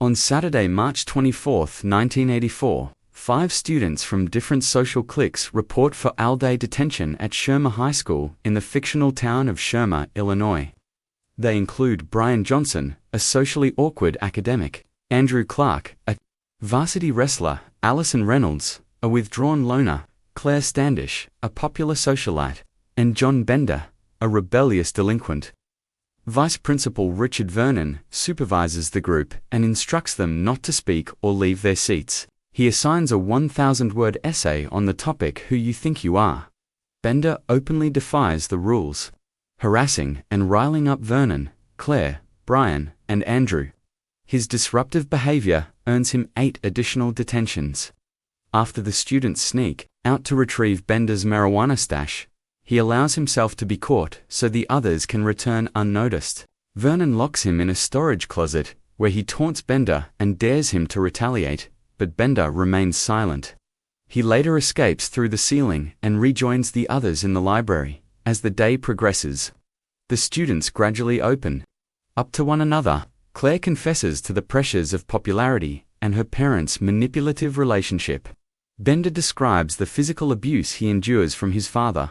On Saturday, March 24, 1984, 5 students from different social cliques report for all-day detention at Shermer High School in the fictional town of Shermer, Illinois. They include Brian Johnson, a socially awkward academic, Andrew Clark, a varsity wrestler, Allison Reynolds, a withdrawn loner, Claire Standish, a popular socialite, and John Bender, a rebellious delinquent. Vice Principal Richard Vernon supervises the group and instructs them not to speak or leave their seats. He assigns a 1,000-word essay on the topic "Who You Think You Are." Bender openly defies the rules, harassing and riling up Vernon, Claire, Brian, and Andrew. His disruptive behavior earns him 8 additional detentions. After the students sneak out to retrieve Bender's marijuana stash, he allows himself to be caught so the others can return unnoticed. Vernon locks him in a storage closet, where he taunts Bender and dares him to retaliate, but Bender remains silent. He later escapes through the ceiling and rejoins the others in the library. As the day progresses, the students gradually open up to one another. Claire confesses to the pressures of popularity and her parents' manipulative relationship. Bender describes the physical abuse he endures from his father.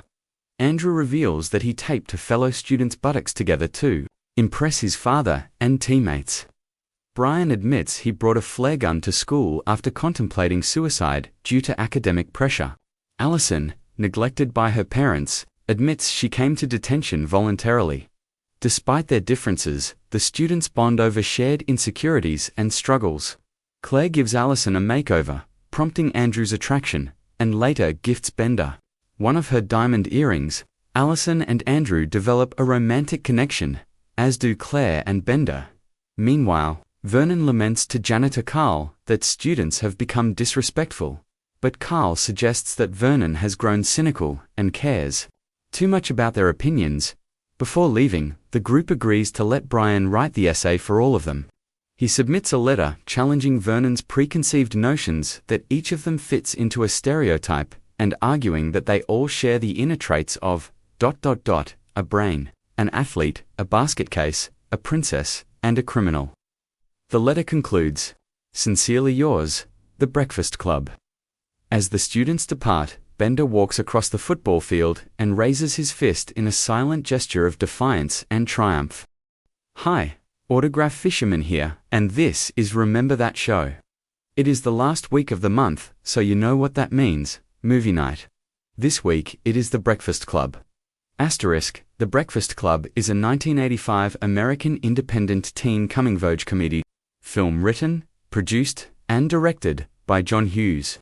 Andrew reveals that he taped a fellow student's buttocks together to impress his father and teammates. Brian admits he brought a flare gun to school after contemplating suicide due to academic pressure. Allison, neglected by her parents, admits she came to detention voluntarily. Despite their differences, the students bond over shared insecurities and struggles. Claire gives Allison a makeover, prompting Andrew's attraction, and later gifts Bender one of her diamond earrings. Allison and Andrew develop a romantic connection, as do Claire and Bender. Meanwhile, Vernon laments to janitor Carl that students have become disrespectful, but Carl suggests that Vernon has grown cynical and cares too much about their opinions. Before leaving, the group agrees to let Brian write the essay for all of them. He submits a letter challenging Vernon's preconceived notions that each of them fits into a stereotype and arguing that they all share the inner traits of ... a brain, an athlete, a basket case, a princess, and a criminal. The letter concludes, "Sincerely yours, The Breakfast Club." As the students depart, Bender walks across the football field and raises his fist in a silent gesture of defiance and triumph. "Hi, Autograph Fisherman here, and this is Remember That Show. It is the last week of the month, so you know what that means, movie night. This week it is The Breakfast Club." The Breakfast Club is a 1985 American independent teen coming-of-age comedy film written, produced, and directed by John Hughes.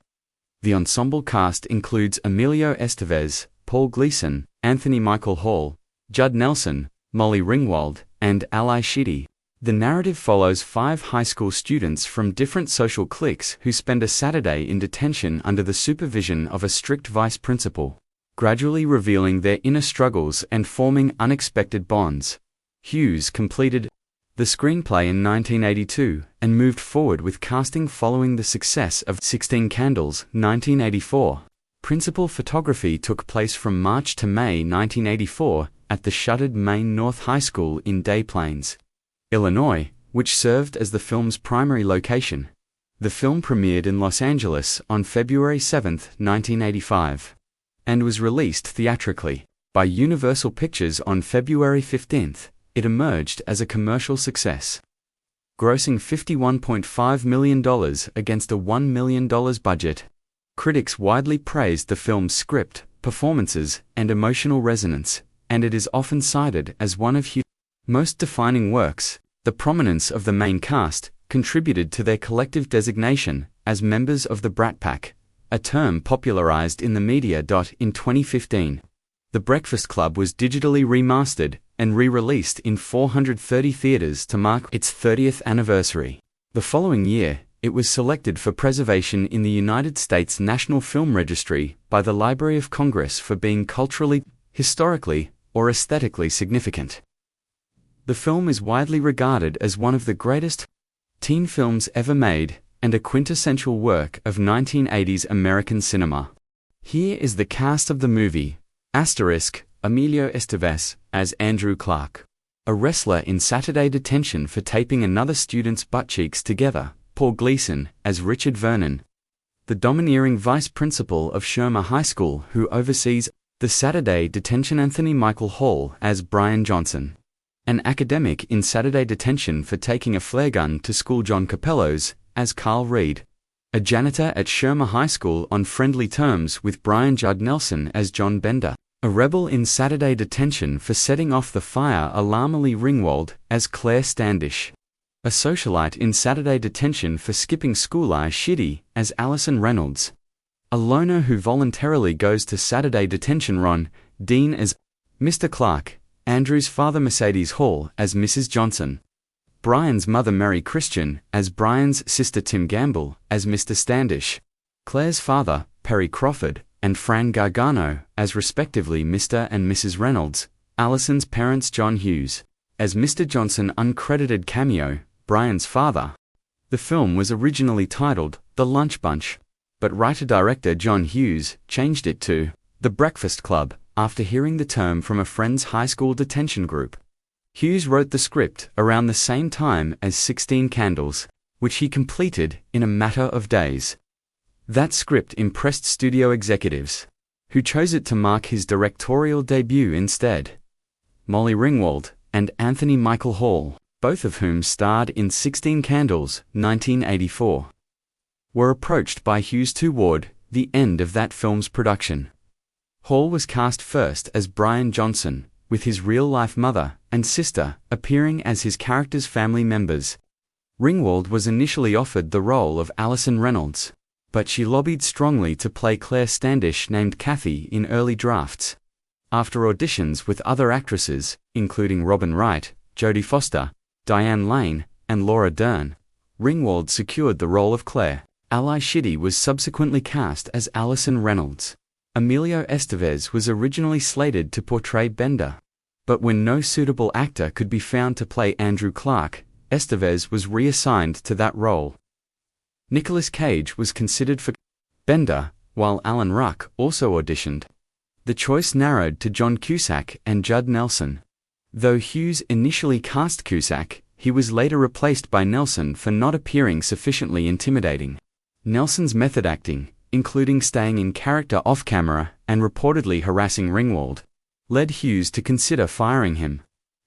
The ensemble cast includes Emilio Estevez, Paul Gleason, Anthony Michael Hall, Judd Nelson, Molly Ringwald, and Ali Sheedy. The narrative follows 5 high school students from different social cliques who spend a Saturday in detention under the supervision of a strict vice principal, gradually revealing their inner struggles and forming unexpected bonds. Hughes completed the screenplay in 1982 and moved forward with casting following the success of 16 Candles, 1984. Principal photography took place from March to May 1984 at the shuttered Maine North High School in Des Plaines, Illinois, which served as the film's primary location. The film premiered in Los Angeles on February 7, 1985, and was released theatrically by Universal Pictures on February 15. It emerged as a commercial success, grossing $51.5 million against a $1 million budget. Critics widely praised the film's script, performances, and emotional resonance, and it is often cited as one of Hughes' most defining works. The prominence of the main cast contributed to their collective designation as members of the Brat Pack, a term popularized in the media. In 2015, The Breakfast Club was digitally remastered and re-released in 430 theaters to mark its 30th anniversary. The following year, it was selected for preservation in the United States National Film Registry by the Library of Congress for being culturally, historically, or aesthetically significant. The film is widely regarded as one of the greatest teen films ever made and a quintessential work of 1980s American cinema. Here is the cast of the movie. Emilio Estevez as Andrew Clark, A wrestler in Saturday detention for taping another student's butt cheeks together, Paul Gleason, as Richard Vernon. The domineering vice principal of Shermer High School who oversees the Saturday detention, Anthony Michael Hall, as Brian Johnson. An academic in Saturday detention for taking a flare gun to school, John Capellos, as Carl Reed. A janitor at Shermer High School on friendly terms with Brian Judd Nelson as John Bender. A rebel in Saturday detention for setting off the fire alarm, Lee Ringwald, as Claire Standish. A socialite in Saturday detention for skipping school, Shitty, as Allison Reynolds. A loner who voluntarily goes to Saturday detention, Ron Dean, as Mr. Clark. Andrew's father, Mercedes Hall, as Mrs. Johnson. Brian's mother, Mary Christian, as Brian's sister, Tim Gamble, as Mr. Standish. Claire's father, Perry Crawford, and Fran Gargano, as respectively Mr. and Mrs. Reynolds. Allison's parents, John Hughes, as Mr. Johnson. Uncredited cameo, Brian's father. The film was originally titled The Lunch Bunch, but writer-director John Hughes changed it to The Breakfast Club after hearing the term from a friend's high school detention group. Hughes wrote the script around the same time as 16 Candles, which he completed in a matter of days. That script impressed studio executives, who chose it to mark his directorial debut instead. Molly Ringwald and Anthony Michael Hall, both of whom starred in 16 Candles, 1984, were approached by Hughes toward the end of that film's production. Hall was cast first as Brian Johnson, with his real-life mother and sister appearing as his character's family members. Ringwald was initially offered the role of Allison Reynolds, but she lobbied strongly to play Claire Standish, named Kathy, in early drafts. After auditions with other actresses, including Robin Wright, Jodie Foster, Diane Lane, and Laura Dern, Ringwald secured the role of Claire. Ally Shitty was subsequently cast as Allison Reynolds. Emilio Estevez was originally slated to portray Bender, but when no suitable actor could be found to play Andrew Clark, Estevez was reassigned to that role. Nicolas Cage was considered for Bender, while Alan Ruck also auditioned. The choice narrowed to John Cusack and Judd Nelson. Though Hughes initially cast Cusack, he was later replaced by Nelson for not appearing sufficiently intimidating. Nelson's method acting, including staying in character off-camera and reportedly harassing Ringwald, led Hughes to consider firing him,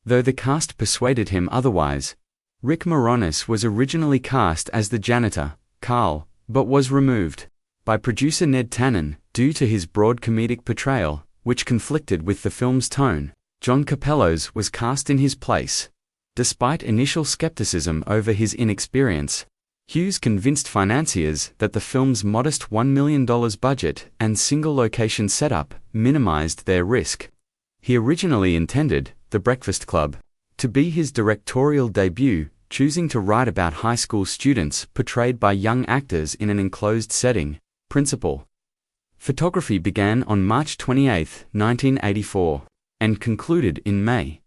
though the cast persuaded him otherwise. Rick Moranis was originally cast as the janitor, Carl, but was removed by producer Ned Tannen due to his broad comedic portrayal, which conflicted with the film's tone. John Capellos was cast in his place. Despite initial skepticism over his inexperience, Hughes convinced financiers that the film's modest $1 million budget and single-location setup minimized their risk. He originally intended The Breakfast Club to be his directorial debut, choosing to write about high school students portrayed by young actors in an enclosed setting. Principal photography began on March 28, 1984, and concluded in May.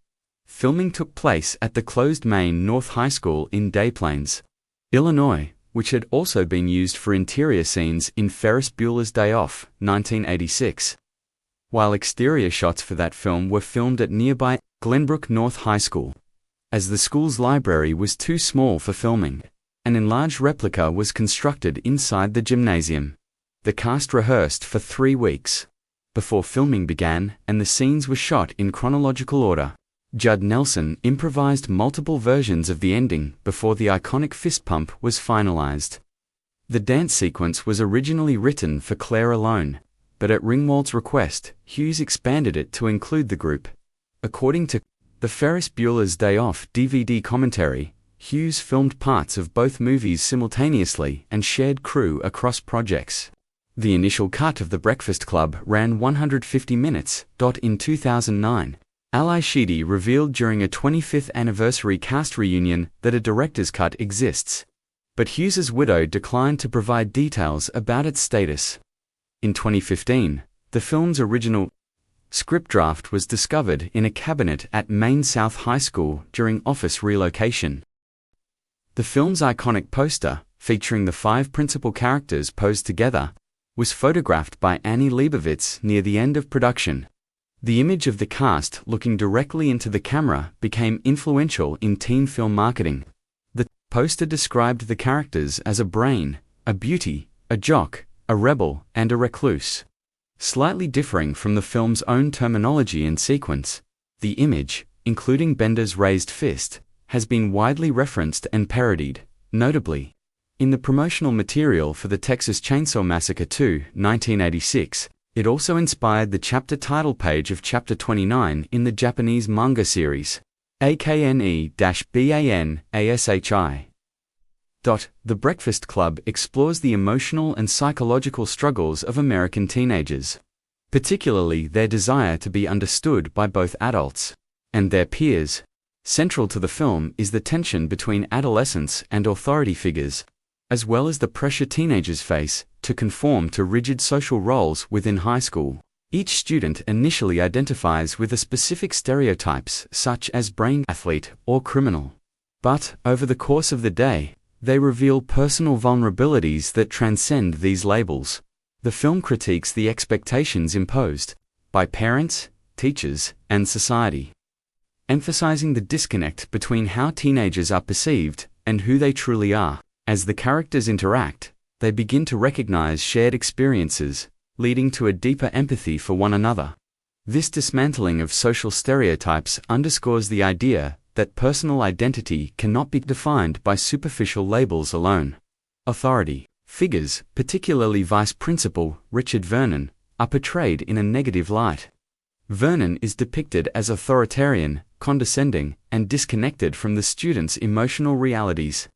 Filming took place at the closed Maine North High School in Des Plaines, Illinois, which had also been used for interior scenes in Ferris Bueller's Day Off, 1986. While exterior shots for that film were filmed at nearby Glenbrook North High School. As the school's library was too small for filming, an enlarged replica was constructed inside the gymnasium. The cast rehearsed for 3 weeks before filming began, and the scenes were shot in chronological order. Judd Nelson improvised multiple versions of the ending before the iconic fist pump was finalized. The dance sequence was originally written for Claire alone, but at Ringwald's request, Hughes expanded it to include the group. According to the Ferris Bueller's Day Off DVD commentary, Hughes filmed parts of both movies simultaneously and shared crew across projects. The initial cut of The Breakfast Club ran 150 minutes. In 2009, Ally Sheedy revealed during a 25th anniversary cast reunion that a director's cut exists, but Hughes's widow declined to provide details about its status. In 2015, the film's original script draft was discovered in a cabinet at Maine South High School during office relocation. The film's iconic poster, featuring the 5 principal characters posed together, was photographed by Annie Leibovitz near the end of production. The image of the cast looking directly into the camera became influential in teen film marketing. The poster described the characters as a brain, a beauty, a jock, a rebel, and a recluse. Slightly differing from the film's own terminology and sequence, the image, including Bender's raised fist, has been widely referenced and parodied, notably in the promotional material for the Texas Chainsaw Massacre 2, 1986. It also inspired the chapter title page of Chapter 29 in the Japanese manga series, AKNE-BAN-ASHI. The Breakfast Club explores the emotional and psychological struggles of American teenagers, particularly their desire to be understood by both adults and their peers. Central to the film is the tension between adolescence and authority figures, as well as the pressure teenagers face to conform to rigid social roles within high school. Each student initially identifies with a specific stereotypes such as brain athlete or criminal. But, over the course of the day, they reveal personal vulnerabilities that transcend these labels. The film critiques the expectations imposed by parents, teachers, and society, emphasizing the disconnect between how teenagers are perceived and who they truly are. As the characters interact, they begin to recognize shared experiences, leading to a deeper empathy for one another. This dismantling of social stereotypes underscores the idea that personal identity cannot be defined by superficial labels alone. Authority figures, particularly Vice Principal Richard Vernon, are portrayed in a negative light. Vernon is depicted as authoritarian, condescending, and disconnected from the students' emotional realities.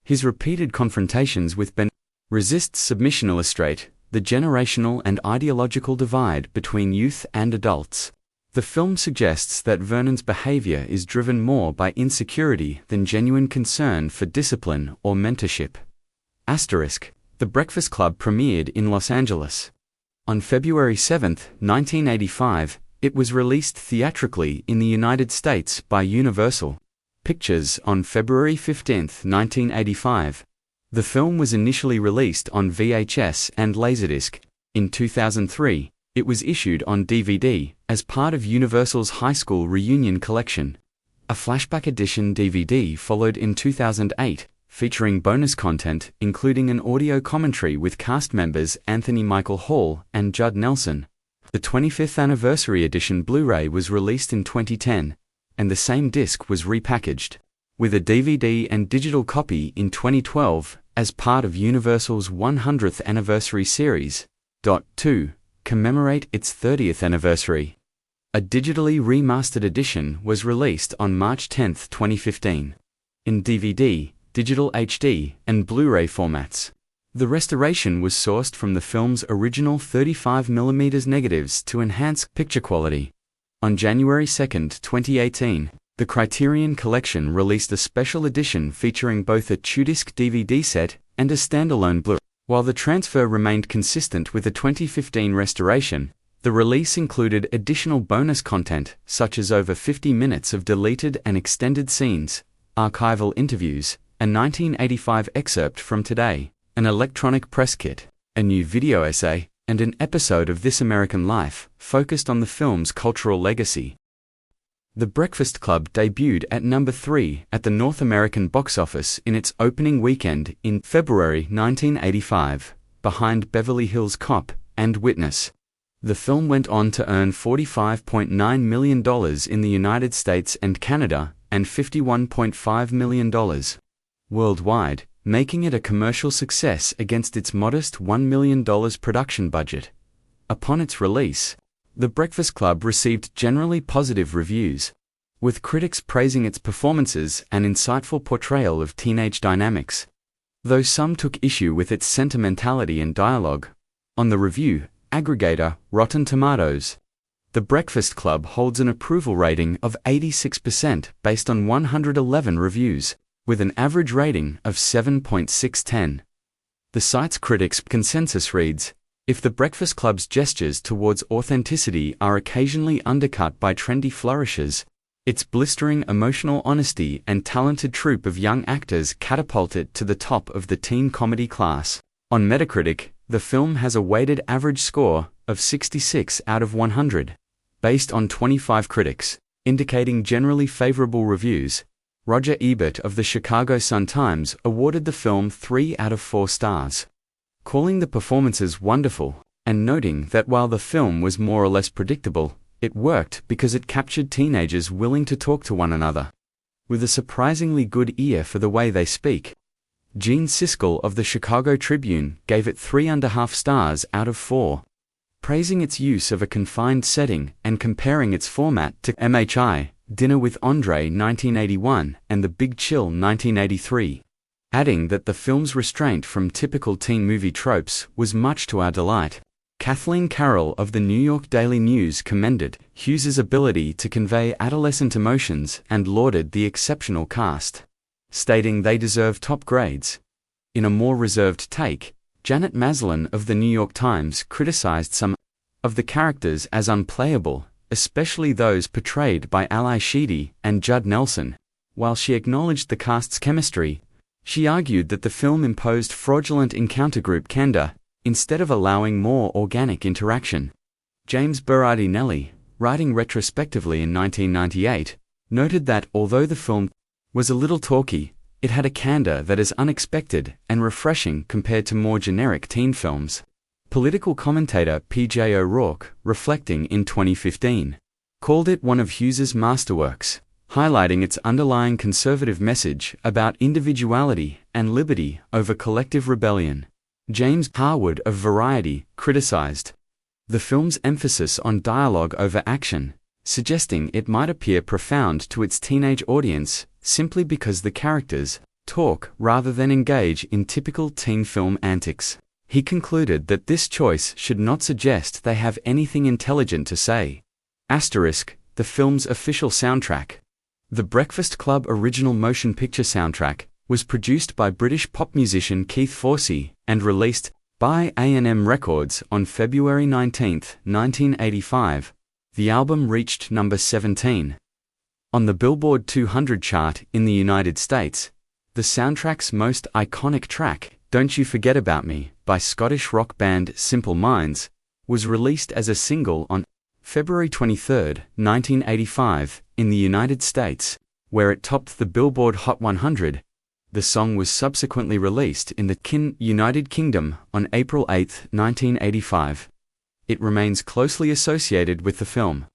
His repeated confrontations with Ben resists submission illustrate the generational and ideological divide between youth and adults. The film suggests that Vernon's behavior is driven more by insecurity than genuine concern for discipline or mentorship. The Breakfast Club premiered in Los Angeles. On February 7, 1985, it was released theatrically in the United States by Universal Pictures on February 15, 1985. The film was initially released on VHS and Laserdisc. In 2003, it was issued on DVD as part of Universal's High School Reunion Collection. A flashback edition DVD followed in 2008, featuring bonus content including an audio commentary with cast members Anthony Michael Hall and Judd Nelson. The 25th Anniversary Edition Blu-ray was released in 2010, and the same disc was repackaged with a DVD and digital copy in 2012 as part of Universal's 100th Anniversary Series. To commemorate its 30th anniversary, a digitally remastered edition was released on March 10, 2015, in DVD, digital HD, and Blu-ray formats. The restoration was sourced from the film's original 35mm negatives to enhance picture quality. On January 2, 2018, the Criterion Collection released a special edition featuring both a 2-disc DVD set and a standalone Blu-ray. While the transfer remained consistent with the 2015 restoration, the release included additional bonus content such as over 50 minutes of deleted and extended scenes, archival interviews, a 1985 excerpt from Today, an electronic press kit, a new video essay, and an episode of This American Life, focused on the film's cultural legacy. The Breakfast Club debuted at number 3 at the North American box office in its opening weekend in February 1985, behind Beverly Hills Cop and Witness. The film went on to earn $45.9 million in the United States and Canada, and $51.5 million worldwide, making it a commercial success against its modest $1 million production budget. Upon its release, The Breakfast Club received generally positive reviews, with critics praising its performances and insightful portrayal of teenage dynamics, though some took issue with its sentimentality and dialogue. On the review aggregator Rotten Tomatoes, The Breakfast Club holds an approval rating of 86% based on 111 reviews, with an average rating of 7.610. The site's critics' consensus reads, "If The Breakfast Club's gestures towards authenticity are occasionally undercut by trendy flourishes, its blistering emotional honesty and talented troupe of young actors catapult it to the top of the teen comedy class." On Metacritic, the film has a weighted average score of 66 out of 100. based on 25 critics, indicating generally favorable reviews. Roger Ebert of the Chicago Sun-Times awarded the film 3 out of 4 stars, calling the performances wonderful, and noting that while the film was more or less predictable, it worked because it captured teenagers willing to talk to one another, with a surprisingly good ear for the way they speak. Gene Siskel of the Chicago Tribune gave it 3.5 stars out of 4, praising its use of a confined setting and comparing its format to MHI, Dinner with Andre 1981 and The Big Chill 1983, adding that the film's restraint from typical teen movie tropes was much to our delight. Kathleen Carroll of the New York Daily News commended Hughes's ability to convey adolescent emotions and lauded the exceptional cast, stating they deserve top grades. In a more reserved take, Janet Maslin of the New York Times criticized some of the characters as unplayable, especially those portrayed by Ally Sheedy and Judd Nelson. While she acknowledged the cast's chemistry, she argued that the film imposed fraudulent encounter group candor instead of allowing more organic interaction. James Berardinelli, writing retrospectively in 1998, noted that although the film was a little talky, it had a candor that is unexpected and refreshing compared to more generic teen films. Political commentator P.J. O'Rourke, reflecting in 2015, called it one of Hughes's masterworks, highlighting its underlying conservative message about individuality and liberty over collective rebellion. James Harwood of Variety criticized the film's emphasis on dialogue over action, suggesting it might appear profound to its teenage audience simply because the characters talk rather than engage in typical teen film antics. He concluded that this choice should not suggest they have anything intelligent to say. Asterisk, the film's official soundtrack. The Breakfast Club original motion picture soundtrack was produced by British pop musician Keith Forsey and released by A&M Records on February 19, 1985. The album reached number 17 on the Billboard 200 chart in the United States. The soundtrack's most iconic track, Don't You Forget About Me, by Scottish rock band Simple Minds, was released as a single on February 23, 1985, in the United States, where it topped the Billboard Hot 100. The song was subsequently released in the United Kingdom on April 8, 1985. It remains closely associated with the film,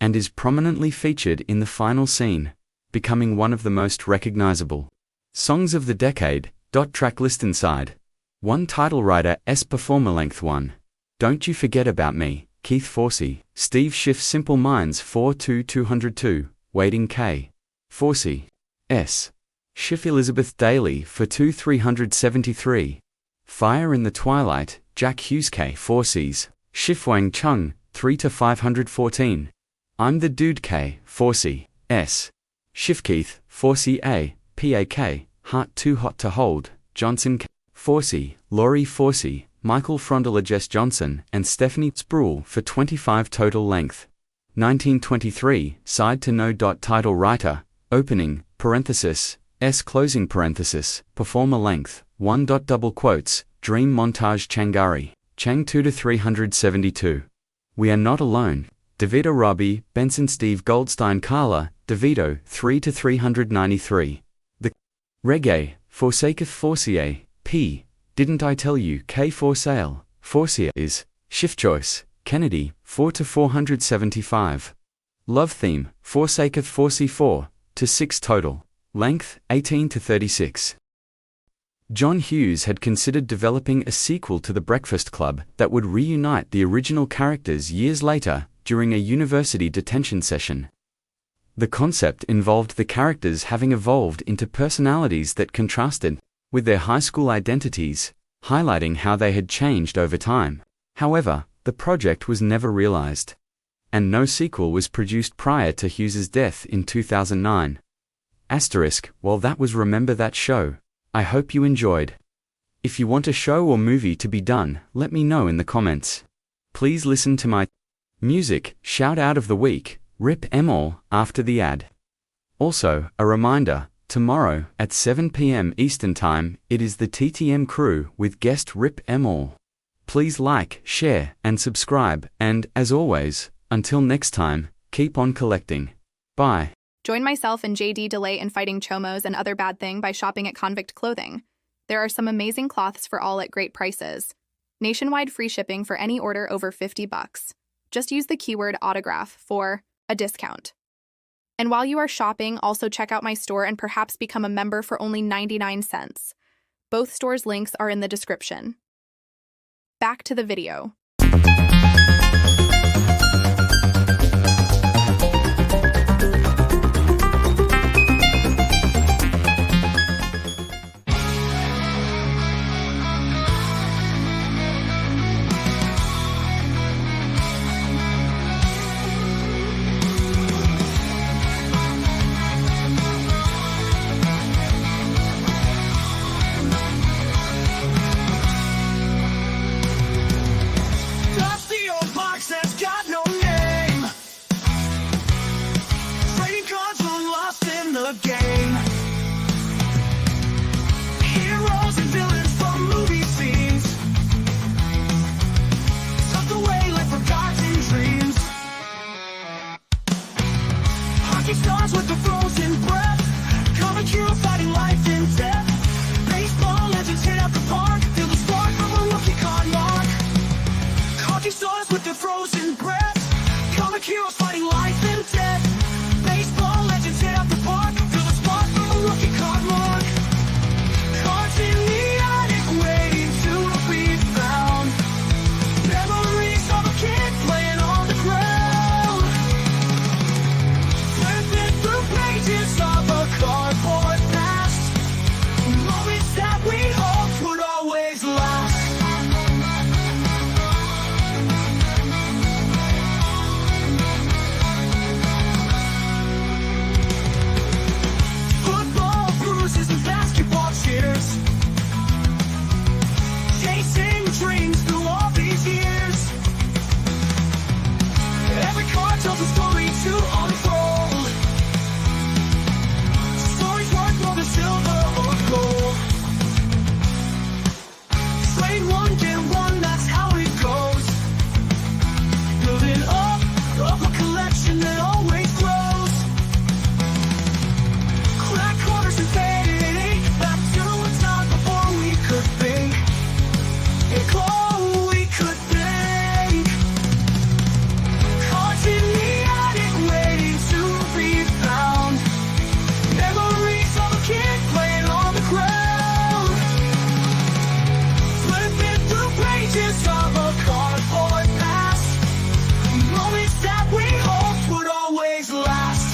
and is prominently featured in the final scene, becoming one of the most recognizable songs of the decade. Track list inside. 1 title writer S performer length 1. Don't You Forget About Me, Keith Forsey, Steve Schiff Simple Minds 42202, Waiting K. Forsey. S. Schiff Elizabeth Daly for 2373. Fire in the Twilight, Jack Hughes K. Forseys, Schiff Wang Chung, 3-514. I'm the Dude K. Forsey. S. Schiff Keith, Forsey A. PAK, Heart Too Hot to Hold, Johnson K. Forsey, Laurie Forsey, Michael Frondela Jess Johnson, and Stephanie Sproul for 25 total length. 1923, side to no. Title writer, opening, parenthesis, S closing parenthesis, performer length, 1. Double quotes, Dream Montage Changari, Chang 2-372. We Are Not Alone, DeVito Robbie, Benson Steve Goldstein Carla, DeVito 3-393. The Reggae, Forsaketh Forcier, P. Didn't I Tell You K. For Sale, Forcier is, Shift Choice, Kennedy, 4-475. Love Theme, Forsaketh Forsey 4-6 total. Length, 18-36. John Hughes had considered developing a sequel to The Breakfast Club that would reunite the original characters years later during a university detention session. The concept involved the characters having evolved into personalities that contrasted with their high school identities, highlighting how they had changed over time. However, the project was never realized, and no sequel was produced prior to Hughes's death in 2009. Asterisk, while that was Remember That Show, I hope you enjoyed. If you want a show or movie to be done, let me know in the comments. Please listen to my music shout out of the week, Rip Emall, after the ad. Also, a reminder, tomorrow at 7 p.m. Eastern Time, it is the TTM Crew with guest Rip Emall. Please like, share, and subscribe, and, as always, Until next time, keep on collecting. Bye. Join myself and JD Delay in fighting chomos and other bad thing by shopping at Convict Clothing. There are some amazing cloths for all at great prices. Nationwide free shipping for any order over $50. Just use the keyword autograph for a discount. And while you are shopping, also check out my store and perhaps become a member for only 99 cents. Both stores' links are in the description. Back to the video. Stars with the frozen breath, comic hero fighting life and death. Baseball legends hit out the park, feel the spark from a rookie card mark. Hockey stars with the frozen breath, comic heroes fighting life and death. Baseball legends hit out the park, feel the spark from a rookie card mark. Cards in the attic waiting to be found. Memories of a kid playing on the ground. Pages of a cardboard past, moments that we hoped would always last. Football bruises and basketball cheers, chasing dreams through all these years. Every card tells a story to unfold. The silver or gold. Trade one, get one, that's how it goes. Building up a collection that always grows. Crack corners and faded ink, back to a time before we could think. Oh, we could think. Cards in the attic waiting to be found. Memories of a kid playing on the ground. Flipping through pages of a cardboard past, moments that we hoped would always last.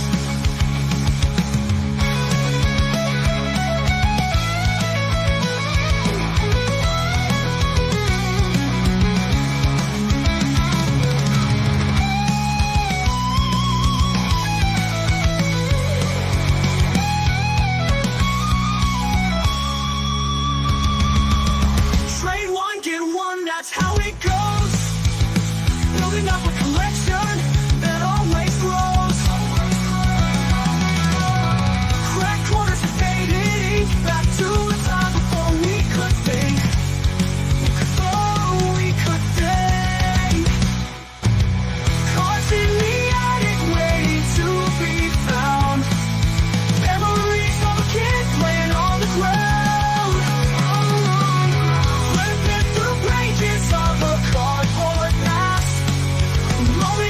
That's how it goes. Building up a collection that always grows. Crack corners and faded ink, back to a time before we could think. Before we could think. Cards in the attic waiting to be found. Memories of a kid playing on the ground. Pages of a cardboard past, moments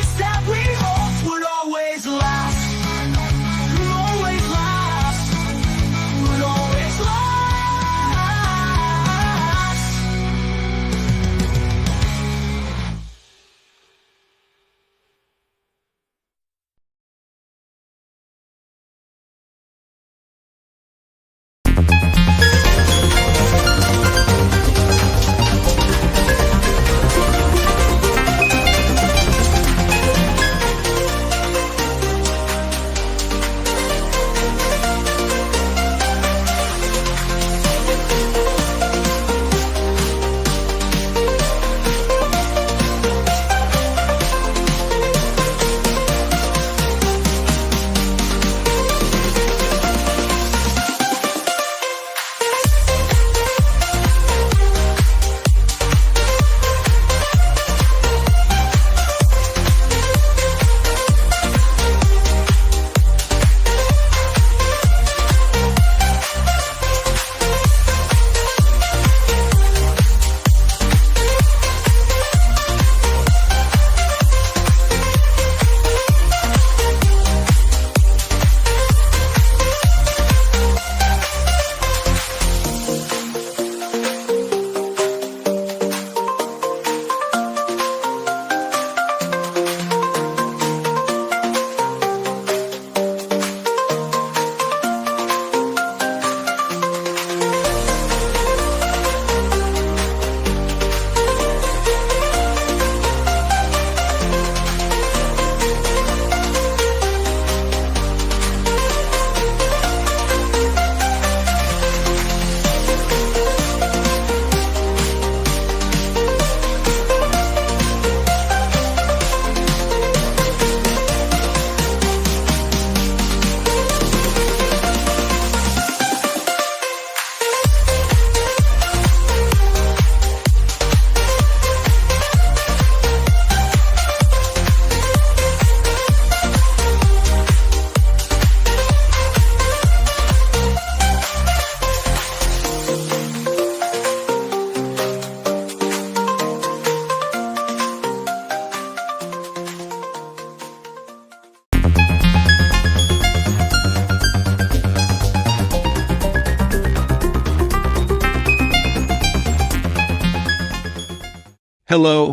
Hello,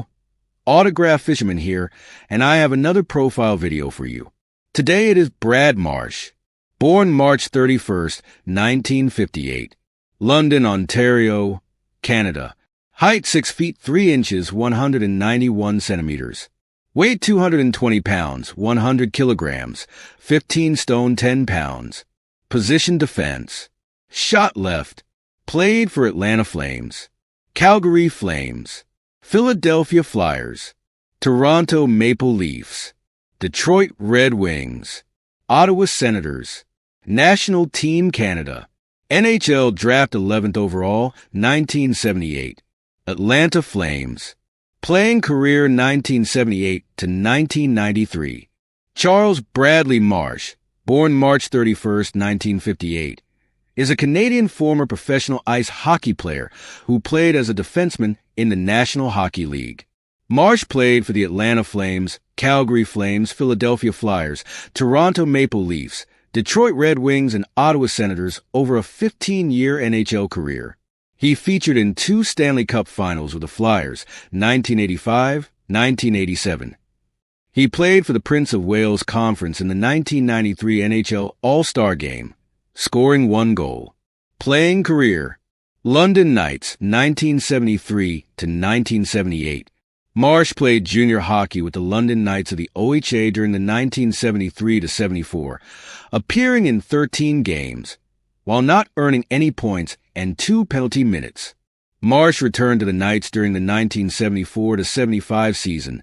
Autograph Fisherman here, and I have another profile video for you. Today it is Brad Marsh, born March 31st, 1958, London, Ontario, Canada. Height 6 feet 3 inches, 191 centimeters. Weight 220 pounds, 100 kilograms, 15 stone 10 pounds. Position defense. Shot left. Played for Atlanta Flames, Calgary Flames, Philadelphia Flyers, Toronto Maple Leafs, Detroit Red Wings, Ottawa Senators, National Team Canada, NHL Draft 11th overall, 1978, Atlanta Flames, playing career 1978 to 1993. Charles Bradley Marsh, born March 31st, 1958, is a Canadian former professional ice hockey player who played as a defenseman in the National Hockey League. Marsh played for the Atlanta Flames, Calgary Flames, Philadelphia Flyers, Toronto Maple Leafs, Detroit Red Wings, and Ottawa Senators over a 15-year NHL career. He featured in 2 Stanley Cup Finals with the Flyers, 1985-1987. He played for the Prince of Wales Conference in the 1993 NHL All-Star Game, scoring 1 goal. Playing career, London Knights, 1973 to 1978. Marsh played junior hockey with the London Knights of the OHA during the 1973 to 74, appearing in 13 games, while not earning any points and 2 penalty minutes. Marsh returned to the Knights during the 1974 to 75 season,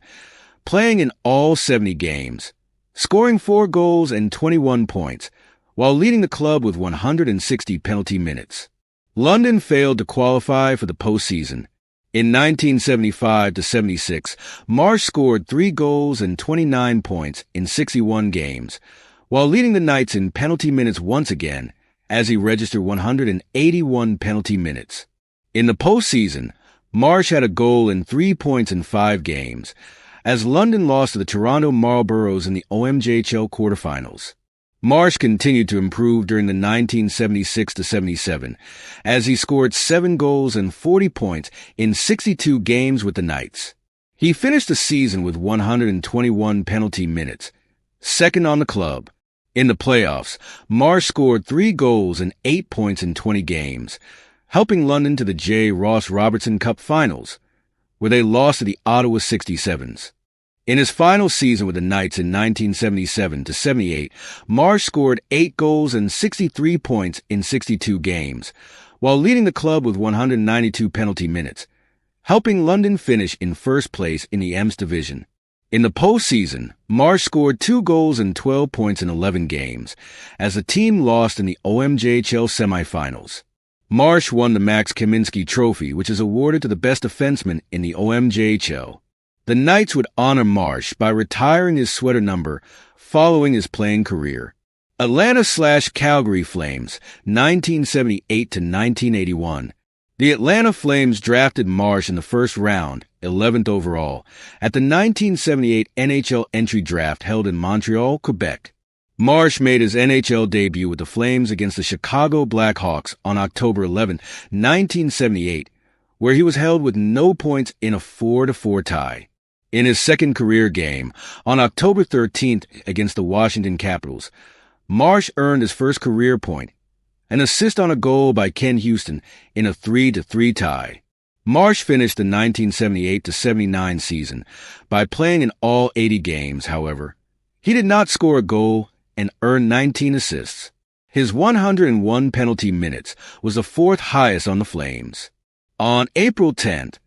playing in all 70 games, scoring 4 goals and 21 points, while leading the club with 160 penalty minutes. London failed to qualify for the postseason. In 1975-76, Marsh scored 3 goals and 29 points in 61 games, while leading the Knights in penalty minutes once again, as he registered 181 penalty minutes. In the postseason, Marsh had a goal and 3 points in 5 games, as London lost to the Toronto Marlboros in the OMJHL quarterfinals. Marsh continued to improve during the 1976-77, as he scored 7 goals and 40 points in 62 games with the Knights. He finished the season with 121 penalty minutes, second on the club. In the playoffs, Marsh scored 3 goals and 8 points in 20 games, helping London to the J. Ross Robertson Cup Finals, where they lost to the Ottawa 67s. In his final season with the Knights in 1977-78, Marsh scored 8 goals and 63 points in 62 games, while leading the club with 192 penalty minutes, helping London finish in first place in the EMS division. In the postseason, Marsh scored 2 goals and 12 points in 11 games, as the team lost in the OMJHL semifinals. Marsh won the Max Kaminsky Trophy, which is awarded to the best defenseman in the OMJHL. The Knights would honor Marsh by retiring his sweater number following his playing career. Atlanta/Calgary Flames, 1978 to 1981. The Atlanta Flames drafted Marsh in the first round, 11th overall, at the 1978 NHL entry draft held in Montreal, Quebec. Marsh made his NHL debut with the Flames against the Chicago Blackhawks on October 11, 1978, where he was held with no points in a 4-4 tie. In his second career game, on October 13th against the Washington Capitals, Marsh earned his first career point, an assist on a goal by Ken Houston in a 3-3 tie. Marsh finished the 1978-79 season by playing in all 80 games, however. He did not score a goal and earned 19 assists. His 101 penalty minutes was the 4th highest on the Flames. On April 10th,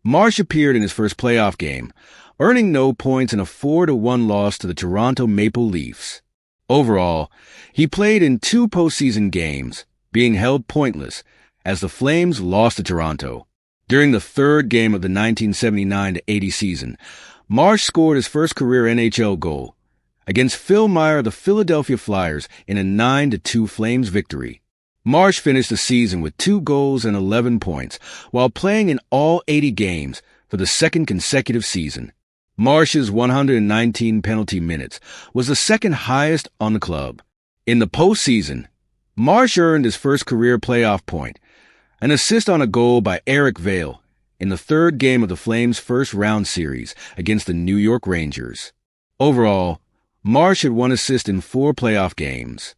Marsh appeared in his first playoff game, earning no points in a 4-1 loss to the Toronto Maple Leafs. Overall, he played in 2 postseason games, being held pointless, as the Flames lost to Toronto. During the 3rd game of the 1979-80 season, Marsh scored his first career NHL goal against Phil Meyer of the Philadelphia Flyers in a 9-2 Flames victory. Marsh finished the season with 2 goals and 11 points, while playing in all 80 games for the 2nd consecutive season. Marsh's 119 penalty minutes was the 2nd highest on the club. In the postseason, Marsh earned his first career playoff point, an assist on a goal by Eric Vale in the third game of the Flames' first-round series against the New York Rangers. Overall, Marsh had 1 assist in 4 playoff games.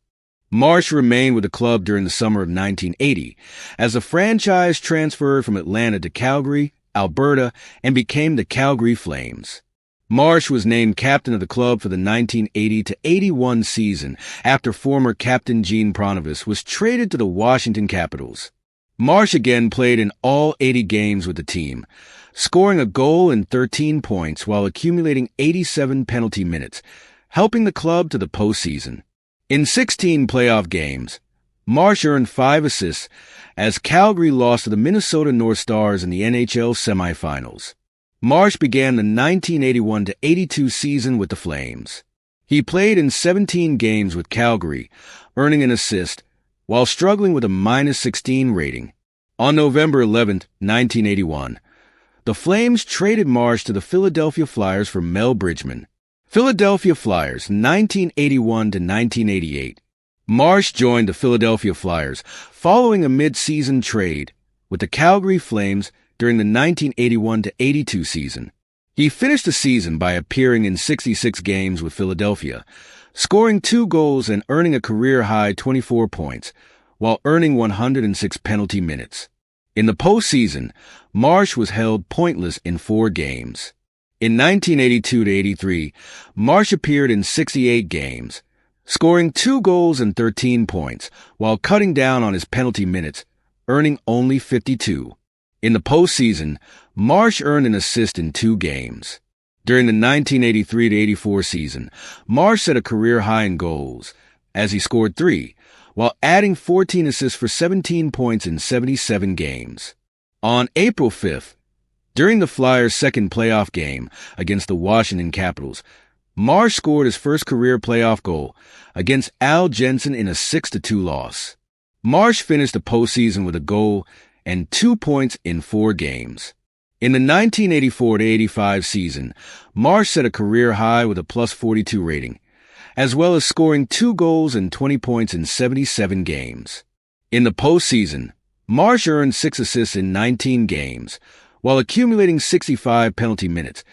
Marsh remained with the club during the summer of 1980 as the franchise transferred from Atlanta to Calgary, Alberta, and became the Calgary Flames. Marsh was named captain of the club for the 1980-81 season after former captain Gene Pronovis was traded to the Washington Capitals. Marsh again played in all 80 games with the team, scoring a goal and 13 points while accumulating 87 penalty minutes, helping the club to the postseason. In 16 playoff games, Marsh earned 5 assists as Calgary lost to the Minnesota North Stars in the NHL semifinals. Marsh began the 1981-82 season with the Flames. He played in 17 games with Calgary, earning an assist, while struggling with a -16 rating. On November 11, 1981, the Flames traded Marsh to the Philadelphia Flyers for Mel Bridgman. Philadelphia Flyers, 1981-1988. Marsh joined the Philadelphia Flyers following a mid-season trade with the Calgary Flames during the 1981-82 season. He finished the season by appearing in 66 games with Philadelphia, scoring 2 goals and earning a career-high 24 points, while earning 106 penalty minutes. In the postseason, Marsh was held pointless in 4 games. In 1982-83, Marsh appeared in 68 games, scoring 2 goals and 13 points, while cutting down on his penalty minutes, earning only 52. In the postseason, Marsh earned an assist in 2 games. During the 1983-84 season, Marsh set a career high in goals, as he scored 3, while adding 14 assists for 17 points in 77 games. On April 5th, during the Flyers' second playoff game against the Washington Capitals, Marsh scored his first career playoff goal against Al Jensen in a 6-2 loss. Marsh finished the postseason with a goal and 2 points in 4 games. In the 1984-85 season, Marsh set a career high with a +42 rating, as well as scoring 2 goals and 20 points in 77 games. In the postseason, Marsh earned 6 assists in 19 games, while accumulating 65 penalty minutes,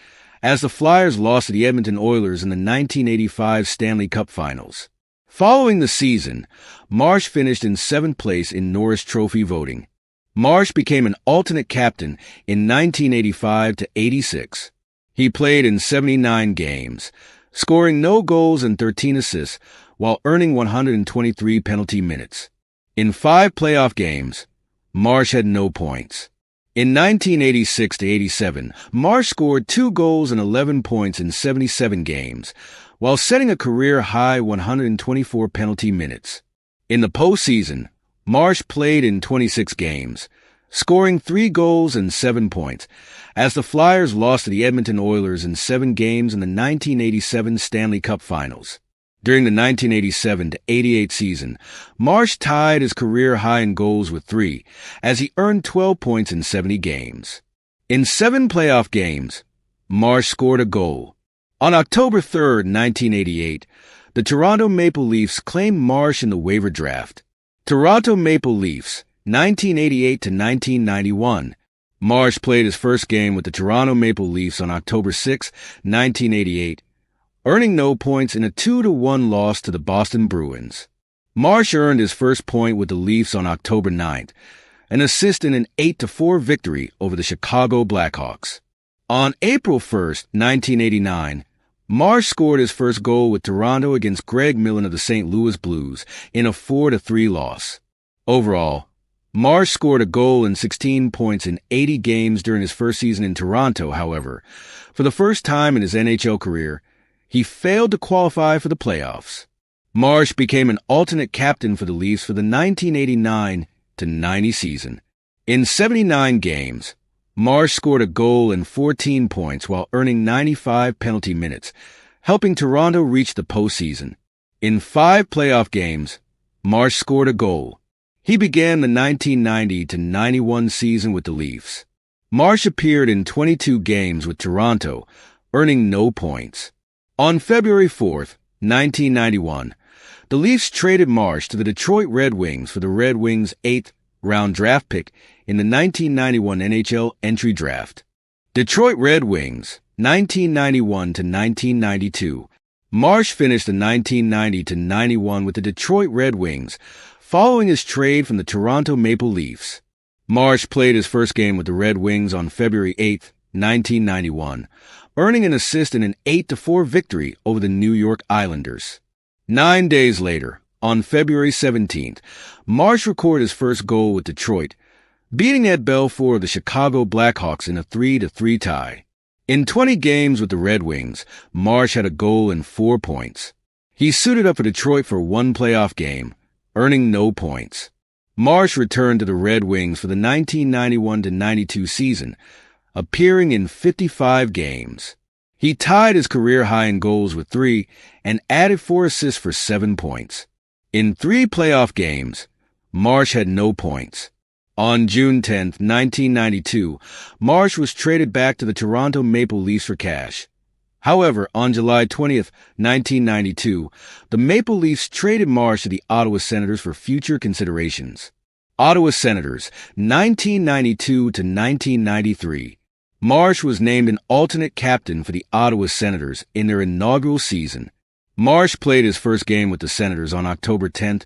as the Flyers lost to the Edmonton Oilers in the 1985 Stanley Cup Finals. Following the season, Marsh finished in 7th place in Norris Trophy voting. Marsh became an alternate captain in 1985-86. He played in 79 games, scoring no goals and 13 assists, while earning 123 penalty minutes. In 5 playoff games, Marsh had no points. In 1986-87, Marsh scored 2 goals and 11 points in 77 games, while setting a career-high 124 penalty minutes. In the postseason, Marsh played in 26 games, scoring 3 goals and 7 points, as the Flyers lost to the Edmonton Oilers in 7 games in the 1987 Stanley Cup Finals. During the 1987-88 season, Marsh tied his career high in goals with 3, as he earned 12 points in 70 games. In 7 playoff games, Marsh scored a goal. On October 3, 1988, the Toronto Maple Leafs claimed Marsh in the waiver draft. Toronto Maple Leafs, 1988-1991. Marsh played his first game with the Toronto Maple Leafs on October 6, 1988, earning no points in a 2-1 loss to the Boston Bruins. Marsh earned his first point with the Leafs on October 9th, an assist in an 8-4 victory over the Chicago Blackhawks. On April 1st, 1989, Marsh scored his first goal with Toronto against Greg Millen of the St. Louis Blues in a 4-3 loss. Overall, Marsh scored a goal and 16 points in 80 games during his first season in Toronto. However, for the first time in his NHL career, he failed to qualify for the playoffs. Marsh became an alternate captain for the Leafs for the 1989-90 season. In 79 games, Marsh scored a goal and 14 points while earning 95 penalty minutes, helping Toronto reach the postseason. In 5 playoff games, Marsh scored a goal. He began the 1990-91 season with the Leafs. Marsh appeared in 22 games with Toronto, earning no points. On February 4th, 1991, the Leafs traded Marsh to the Detroit Red Wings for the Red Wings' 8th round draft pick in the 1991 NHL entry draft. Detroit Red Wings, 1991 to 1992. Marsh finished the 1990-91 with the Detroit Red Wings, following his trade from the Toronto Maple Leafs. Marsh played his first game with the Red Wings on February 8, 1991, earning an assist in an 8-4 victory over the New York Islanders. 9 days later, on February 17th, Marsh recorded his first goal with Detroit, beating Ed Belfour of the Chicago Blackhawks in a 3-3 tie. In 20 games with the Red Wings, Marsh had a goal and 4 points. He suited up for Detroit for one playoff game, earning no points. Marsh returned to the Red Wings for the 1991-92 season, appearing in 55 games. He tied his career high in goals with 3 and added 4 assists for 7 points. In 3 playoff games, Marsh had no points. On June 10, 1992, Marsh was traded back to the Toronto Maple Leafs for cash. However, on July 20, 1992, the Maple Leafs traded Marsh to the Ottawa Senators for future considerations. Ottawa Senators, 1992 to 1993. Marsh was named an alternate captain for the Ottawa Senators in their inaugural season. Marsh played his first game with the Senators on October 10,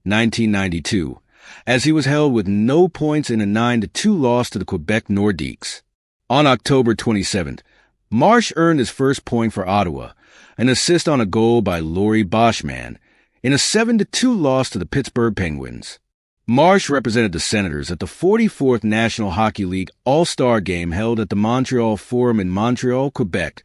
1992, as he was held with no points in a 9-2 loss to the Quebec Nordiques. On October 27th, Marsh earned his first point for Ottawa, an assist on a goal by Laurie Boschman, in a 7-2 loss to the Pittsburgh Penguins. Marsh represented the Senators at the 44th National Hockey League All-Star Game held at the Montreal Forum in Montreal, Quebec,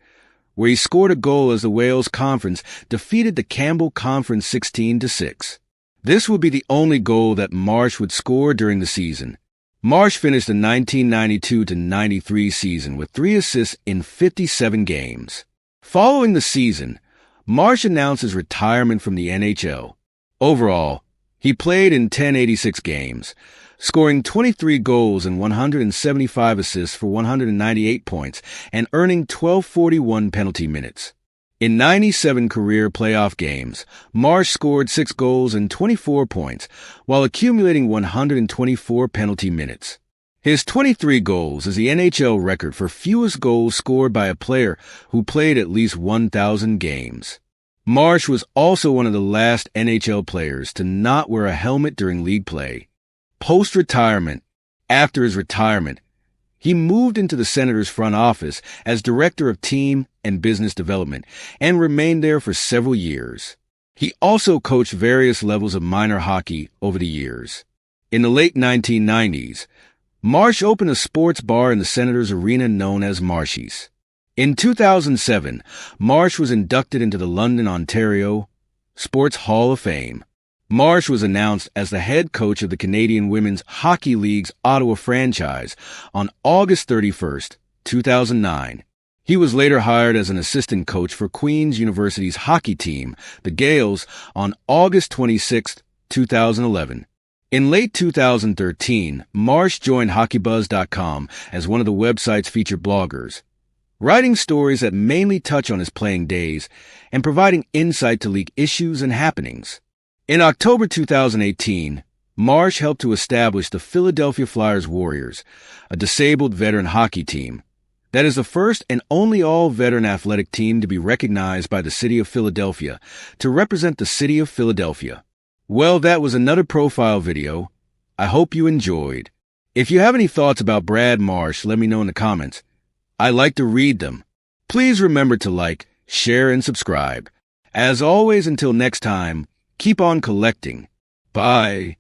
where he scored a goal as the Wales Conference defeated the Campbell Conference 16-6. This would be the only goal that Marsh would score during the season. Marsh finished the 1992-93 season with 3 assists in 57 games. Following the season, Marsh announced his retirement from the NHL. Overall, he played in 1086 games, scoring 23 goals and 175 assists for 198 points and earning 1241 penalty minutes. In 97 career playoff games, Marsh scored 6 goals and 24 points while accumulating 124 penalty minutes. His 23 goals is the NHL record for fewest goals scored by a player who played at least 1,000 games. Marsh was also one of the last NHL players to not wear a helmet during league play. Post-retirement, after his retirement, he moved into the Senators' front office as Director of Team and Business Development and remained there for several years. He also coached various levels of minor hockey over the years. In the late 1990s, Marsh opened a sports bar in the Senators' arena known as Marshy's. In 2007, Marsh was inducted into the London, Ontario Sports Hall of Fame. Marsh was announced as the head coach of the Canadian Women's Hockey League's Ottawa franchise on August 31, 2009. He was later hired as an assistant coach for Queen's University's hockey team, the Gales, on August 26, 2011. In late 2013, Marsh joined HockeyBuzz.com as one of the website's featured bloggers, writing stories that mainly touch on his playing days and providing insight to league issues and happenings. In October 2018, Marsh helped to establish the Philadelphia Flyers Warriors, a disabled veteran hockey team that is the first and only all-veteran athletic team to be recognized by the city of Philadelphia to represent the city of Philadelphia. Well, that was another profile video. I hope you enjoyed. If you have any thoughts about Brad Marsh, let me know in the comments. I like to read them. Please remember to like, share, and subscribe. As always, until next time, keep on collecting. Bye.